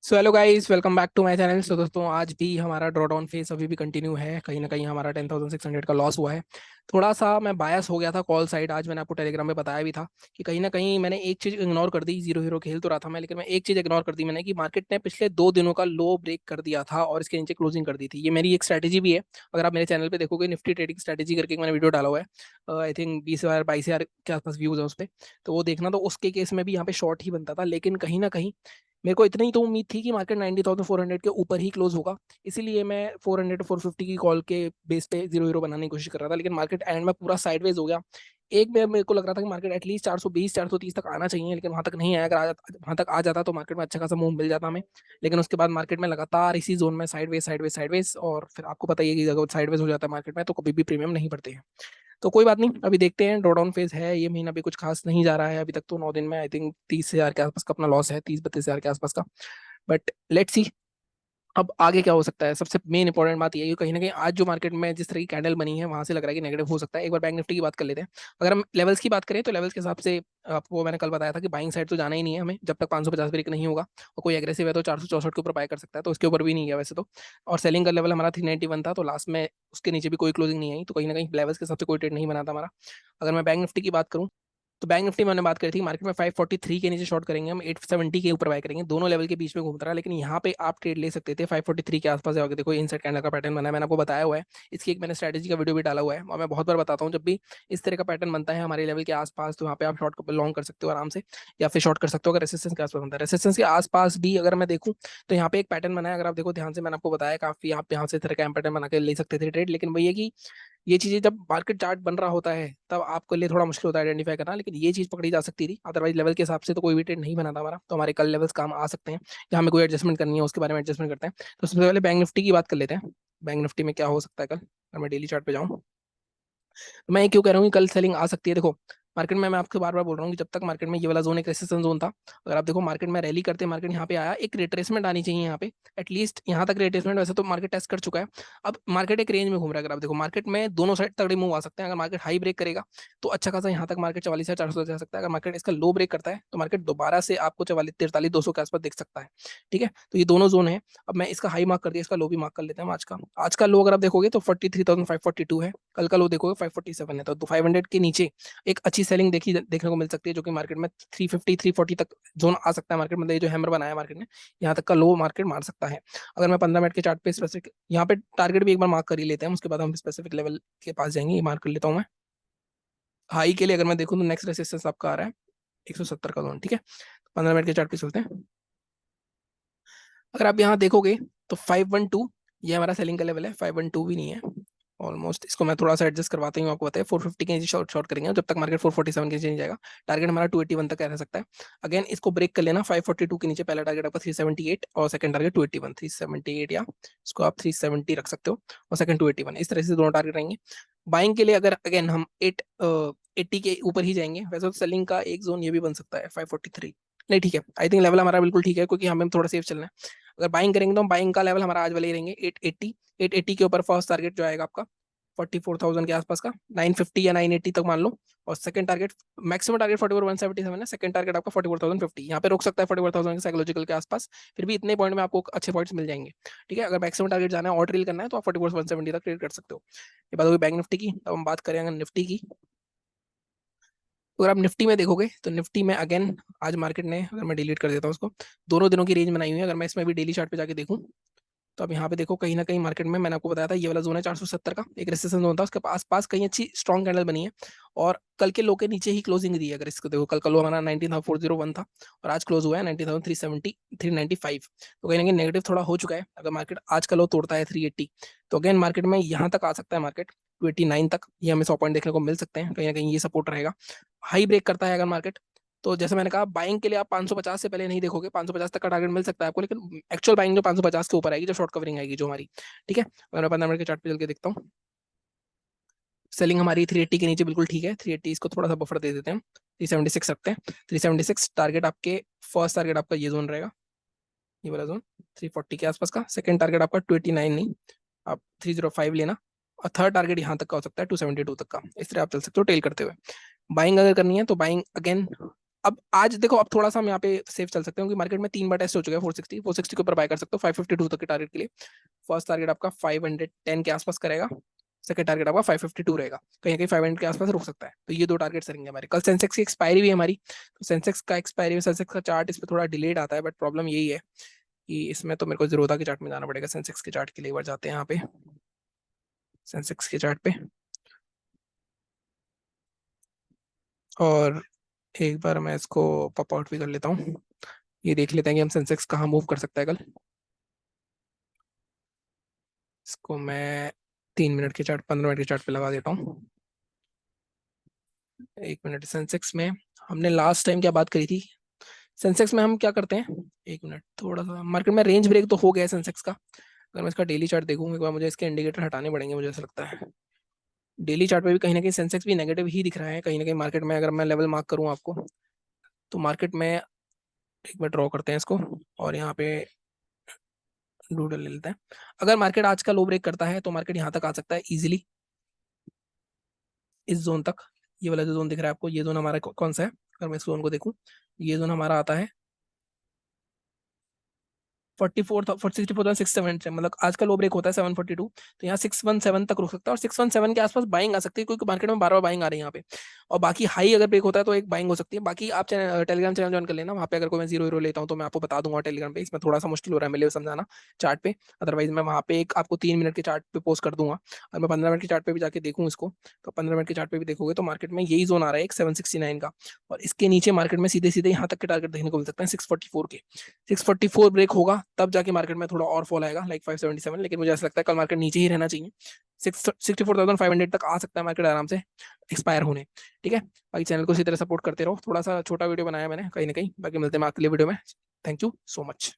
So hello guys, welcome back to my channel. So दोस्तों, आज भी हमारा ड्रॉ डाउन फेज अभी भी कंटिन्यू है। कहीं ना कहीं हमारा 10,600 का लॉस हुआ है। थोड़ा सा मैं बायस हो गया था कॉल साइड। आज मैंने आपको टेलीग्राम में बताया भी था कि कहीं ना कहीं मैंने एक चीज़ इग्नोर कर दी। जीरो हीरो खेल तो रहा था मैं, लेकिन मैं एक चीज़ इग्नोर कर दी मैंने कि मार्केट ने पिछले 2 दिनों का लो ब्रेक कर दिया था और इसके नीचे क्लोजिंग कर दी थी। ये मेरी एक स्ट्रैटेजी भी है। अगर आप मेरे चैनल पे देखोगे, निफ्टी ट्रेडिंग स्ट्रैटेजी करके एक मैंने वीडियो डाला हुआ है। आई थिंक 20,000 22,000 के आसपास व्यूज है उस पर। तो वो देखना। तो उसके केस में भी यहाँ पे शॉर्ट ही बनता था, लेकिन कहीं ना कहीं मेरे को इतनी तो उम्मीद थी कि मार्केट 90,400 के ऊपर ही क्लोज होगा। इसीलिए मैं 400 450 की कॉल के बेस पे जीरो हीरो बनाने की कोशिश कर रहा था, लेकिन मार्केट एंड में पूरा साइडवेज हो गया। एक में मेरे को लग रहा था कि मार्केट एटलीस्ट 420 430 तक आना चाहिए, लेकिन वहां तक नहीं आया। अगर वहां तक आ जाता तो मार्केट में अच्छा खासा मूव मिल जाता हमें। लेकिन उसके बाद मार्केट में लगातार इसी जोन में साइडवेज साइडवेज साइडवेज, और फिर आपको पता ही है कि अगर साइडवेज हो जाता है मार्केट में तो कभी भी प्रीमियम नहीं बढ़ते हैं। तो कोई बात नहीं, अभी देखते हैं। ड्रॉ डाउन फेज है, ये महीना भी कुछ खास नहीं जा रहा है अभी तक। तो 9 दिन में आई थिंक 30,000 के आसपास का अपना लॉस है, 30 32,000 के आसपास का। बट लेट्स सी अब आगे क्या हो सकता है। सबसे मेन इंपॉर्टेंट बात यह है कि कहीं ना कहीं आज जो मार्केट में जिस तरह की कैंडल बनी है, वहां से लग रहा है कि नेगेटिव हो सकता है। एक बार बैंक निफ्टी की बात कर लेते हैं। अगर हम लेवल्स की बात करें तो लेवल्स के हिसाब से आपको मैंने कल बताया था कि बाइंग साइड तो जाना ही नहीं है हमें जब तक 550 ब्रेक नहीं होगा। और कोई एग्रेसिव है तो 464 के ऊपर बाय कर सकता है, तो उसके ऊपर भी नहीं गया वैसे तो। और सेलिंग का लेवल हमारा 391 था, तो लास्ट में उसके नीचे भी कोई क्लोजिंग नहीं आई, तो कहीं ना कहीं लेवल्स के हिसाब से कोई ट्रेड नहीं बना था हमारा। अगर मैं बैंक निफ्टी की बात करूँ तो बैंक निफ्टी में मैंने बात करी थी, मार्केट में 543 के नीचे शॉर्ट करेंगे हम, 870 के ऊपर बाय करेंगे। दोनों लेवल के बीच में घूमता रहा, लेकिन यहाँ पे आप ट्रेड ले सकते थे 543 के आसपास जाकर। देखो इनसाइड कैंडल का पैटर्न बना है, मैंने आपको बताया हुआ है। इसकी एक मैंने स्ट्रैटेजी का वीडियो भी डाला हुआ है, और मैं बहुत बार बताता हूँ जब भी इस तरह का पैटर्न बनता है हमारे लेवल के आसपास, तो वहाँ पे आप शॉर्ट लॉन्ग कर सकते हो आराम से, या फिर शॉर्ट कर सकते हो अगर रेसिस्टेंस के आसपास बनता है। रेसिस्टेंस के आसपास भी अगर मैं देखूँ तो यहाँ पे एक पैटर्न बना है, अगर आप देखो ध्यान से, मैंने आपको बताया काफी, आप यहाँ से इस तरह का पैटर्न बना के ले सकते थे ट्रेड। लेकिन वही है कि ये चीजें जब मार्केट चार्ट बन रहा होता है तब आपके लिए थोड़ा मुश्किल होता है आइडेंटिफाई करना, लेकिन ये चीज पकड़ी जा सकती थी। अदरवाइज लेवल के हिसाब से तो कोई भी ट्रेड नहीं बना था हमारा, तो हमारे कल लेवल्स काम आ सकते हैं। या हमें कोई एडजस्टमेंट करनी है उसके बारे में एडजस्टमेंट करते हैं। तो सबसे पहले बैंक निफ्टी की बात कर लेते हैं। बैंक निफ्टी में क्या हो सकता है कल, अगर मैं डेली चार्ट पे जाऊँ। तो मैं क्यों कह रहा हूँ कि कल सेलिंग आ सकती है। देखो मार्केट में मैं आपको बार बार बोल रहा हूँ कि जब तक मार्केट में ये वाला जोन एक रेसिस्टेंस जोन था, अगर आप देखो मार्केट में रैली करते मार्केट यहाँ पे आया, एक रिट्रेसमेंट आनी चाहिए यहाँ पे। एटलीस्ट यहाँ तक रिट्रेसमेंट वैसे तो मार्केट टेस्ट कर चुका है। अब मार्केट एक रेंज में घूम रहा है। अगर आप देखो मार्केट में दोनों साइड तगड़े मूव आ सकते हैं। अगर मार्केट हाई ब्रेक करेगा तो अच्छा खासा यहाँ तक मार्केट 44,400 जा सकता है। अगर मार्केट इसका लो ब्रेक करता है तो मार्केट दोबारा से आपको 44 43 200 के आसपास दिख सकता है। ठीक है, तो ये दोनों जोन है। अब मैं इसका हाई मार्क कर दिया, इसका लो भी मार्क कर लेते हैं। आज का लो अगर आप देखोगे तो 43,542 है। कल का लो देखोगे 547 है, तो 500 के नीचे एक अच्छी सेलिंग देखने को मिल सकती है, जो कि मार्केट में 350 340 तक जोन आ सकता है मार्केट। मतलब ये जो हैमर बनाया मार्केट ने, यहाँ तक का लो मार्केट मार सकता है। अगर मैं 15 मिनट के चार्ट पे स्पेसिफिक यहाँ पे टारगेट भी एक बार मार्क कर ही लेते हैं, उसके बाद हम स्पेसिफिक लेवल के पास जाएंगे। ये मार्क कर लेता हूँ मैं। हाई के लिए अगर मैं देखूँ तो नेक्स्ट रेसिस्टेंस आपका आ रहा है 170 का जोन। ठीक है, 15 मिनट के चार्ट पे चलते हैं। अगर आप यहाँ देखोगे तो 512 ये हमारा सेलिंग का लेवल है। 512 भी नहीं है ऑलमोस्ट। इसको मैं थोड़ा सा एडजस्ट करवाता हूँ, आपको बताया 450 के नीचे शॉर्ट शॉर्ट करेंगे जब तक मार्केट 447 के नीचे नहीं जाएगा। टारगेट हमारा 281 तक रह सकता है। अगेन इसको ब्रेक कर लेना 542 के नीचे। पहला टारगेट आपका 378 और सेकंड टारगेट 281। 378 या इसको आप 370 रख सकते हो, और सेकंड 281। इस तरह से दोनों टारगेट रहेंगे। बाइंग के लिए अगर अगेन हम 80 के ऊपर ही जाएंगे। वैसे तो सेलिंग का एक जोन ये भी बन सकता है 543। नहीं ठीक है, आई थिंक लेवल हमारा बिल्कुल ठीक है, क्योंकि हमें थोड़ा सेफ चलना है। अगर बाइंग करेंगे तो बाइंग का लेवल हमारा आज वाले ही रहेंगे 880। 880 के ऊपर फर्स्ट टारगेट जो आएगा आपका 44,000 के आसपास का, 950 या 980 तक मान लो। और सेकंड टारगेट, मैक्सिमम टारगेट 44,177 है। सेकंड टारगेट आपका 44,050। यहाँ पे रोक सकता है 44,000 के साइकोलॉजिकल के आसपास। फिर भी इतने पॉइंट में आपको अच्छे पॉइंट्स मिल जाएंगे। ठीक है, अगर मैक्सिमम टारगेट जाना है और ड्रिल करना है तो आप 44,170 तक ट्रेड कर सकते हो। ये बात होगी बैंक निफ्टी की। अब हम बात करें अगर निफ्टी की, तो अगर आप निफ्टी में देखोगे तो निफ्टी में अगेन आज मार्केट ने, अगर मैं डिलीट कर देता हूँ उसको, दोनों दिनों की रेंज बनाई हुई है। अगर मैं इसमें भी डेली चार्ट पे जाके देखूँ तो अब यहाँ पे देखो कहीं ना कहीं मार्केट में, मैंने आपको बताया था ये वाला जोन है 470 का, एक रेसिस्टेंस जोन था, उसके पास पास कहीं अच्छी स्ट्रॉन्ग कैंडल बनी है। और कल के लो के नीचे ही क्लोजिंग दी है। अगर इसको देखो, कल का लो हमारा 19,401 था और आज क्लोज हुआ है 19,370 395। तो कहीं ना कहीं नेगेटिव थोड़ा हो चुका है। अगर मार्केट आज का लो तोड़ता है 380, तो अगेन मार्केट में यहाँ तक आ सकता है मार्केट 289 तक। ये हमें 100 पॉइंट देखने को मिल सकते हैं, कहीं ना कहीं ये सपोर्ट रहेगा। हाई ब्रेक करता है अगर मार्केट, तो जैसे मैंने कहा बाइंग के लिए आप 550 से पहले नहीं देखोगे। 550 तक का टारगेट मिल सकता है आपको, लेकिन एक्चुअल बाइंग जो 550 के ऊपर आएगी, जो शॉर्ट कवरिंग आएगी जो हमारी। ठीक है, अगर मैं 15 मिनट के चार्ट पे चल के देखता हूँ, सेलिंग हमारी 380 के नीचे बिल्कुल ठीक है। 380 इसको थोड़ा सा बफर दे देते हैं, 376 रखते हैं। 376 टारगेट आपके, फर्स्ट टारगेट आपका ये जोन रहेगा, ये वाला जोन 340 के आसपास का। सेकंड टारगेट आपका 289 नहीं, आप 305 लेना। और थर्ड टारगेट यहाँ तक का हो सकता है 272 तक का। इस तरह आप चल सकते हो टेल करते हुए। बाइंग अगर करनी है तो बाइंग अगेन अब आज देखो, अब थोड़ा सा हम यहाँ पे सेफ चल सकते हैं, क्योंकि मार्केट में 3 बार टेस्ट हो चुका है 460 के ऊपर बाय कर सकते हो 552 तक के टारगेट के लिए। फर्स्ट टारगेट आपका 510 के आसपास करेगा, सेकंड टारगेट आपका 552 रहेगा, कहीं ना कहीं 500 के आसपास रुक सकता है। तो ये दो टारगेट्स रहेंगे हमारे। कल सेंसेक्स की एक्सपायरी भी है हमारी, तो सेंसेक्स का एक्सपायरी, सेंसेक्स का चार्ट इस पर थोड़ा डिलेड आता है, बट प्रॉब्लम यही है कि इसमें तो मेरे को जीरोधा के चार्ट में जाना पड़ेगा। सेंसेक्स के चार्ट के लिए एक बार जाते हैं यहाँ पे, सेंसेक्स के चार्ट पे, और एक बार मैं इसको पॉप आउट भी कर लेता हूँ। ये देख लेते हैं कि हम सेंसेक्स कहाँ मूव कर सकता है कल। इसको मैं 3 मिनट के चार्ट, 15 मिनट के चार्ट पे लगा देता हूँ। 1 मिनट। सेंसेक्स में हमने लास्ट टाइम क्या बात करी थी, सेंसेक्स में हम क्या करते हैं, 1 मिनट, थोड़ा सा मार्केट में रेंज ब्रेक तो हो गया है सेंसेक्स का। अगर मैं इसका डेली चार्ट देखूँ एक बार, मुझे इसके इंडिकेटर हटाने पड़ेंगे मुझे ऐसा लगता है। डेली चार्ट पे भी कहीं ना कहीं सेंसेक्स भी नेगेटिव ही दिख रहा है कहीं ना कहीं मार्केट में। अगर मैं लेवल मार्क करूँ आपको, तो मार्केट में एक बार ड्रॉ करते हैं इसको, और यहाँ पे डूडल ले लेते हैं। अगर मार्केट आज का लो ब्रेक करता है तो मार्केट यहाँ तक आ सकता है इजीली, इस जोन तक। ये वाला जो जोन दिख रहा है आपको, ये जोन हमारा कौन सा है, अगर मैं इस जोन को देखूँ, ये जोन हमारा आता है 64,647 से, मतलब आज का लो ब्रेक होता है 742, तो यहाँ 617 तक रुक सकता है, और 617 के आसपास बाइंग आ सकती है, क्योंकि मार्केट में बार बार बाइंग आ रही है यहाँ पे। और बाकी हाई अगर ब्रेक होता है तो एक बाइंग हो सकती है। बाकी आप टेलीग्राम चैनल ज्वाइन कर लेना, वहाँ पे अगर कोई मैं जीरो हीरो लेता हूँ तो मैं आपको बता दूंगा टेलीग्राम पे। इसमें थोड़ा सा मुश्किल हो रहा है मेरे लिए समझाना चार्ट पे, अदरवाइज मैं वहाँ पे एक आपको 3 मिनट के चार्ट पे पोस्ट कर दूंगा। और मैं 15 मिनट के चार्ट पे भी जाके देखूँ इसको, तो 15 मिनट के चार्ट पे भी देखोगे तो मार्केट में यही जोन आ रहा है एक 769 का, और इसके नीचे मार्केट में सीधे सीधे यहाँ तक के टारगेट देखने को मिल सकते हैं 644 के। 644 ब्रेक होगा तब जाके मार्केट में थोड़ा और फॉल आएगा लाइक 577, लेकिन मुझे ऐसा लगता है कल मार्केट नीचे ही रहना चाहिए। 64,500 तक आ सकता है मार्केट आराम से एक्सपायर होने। ठीक है, बाकी चैनल को इसी तरह सपोर्ट करते रहो। थोड़ा सा छोटा वीडियो बनाया मैंने कहीं ना कहीं, बाकी मिलते हैं अगले वीडियो में। Thank you so much.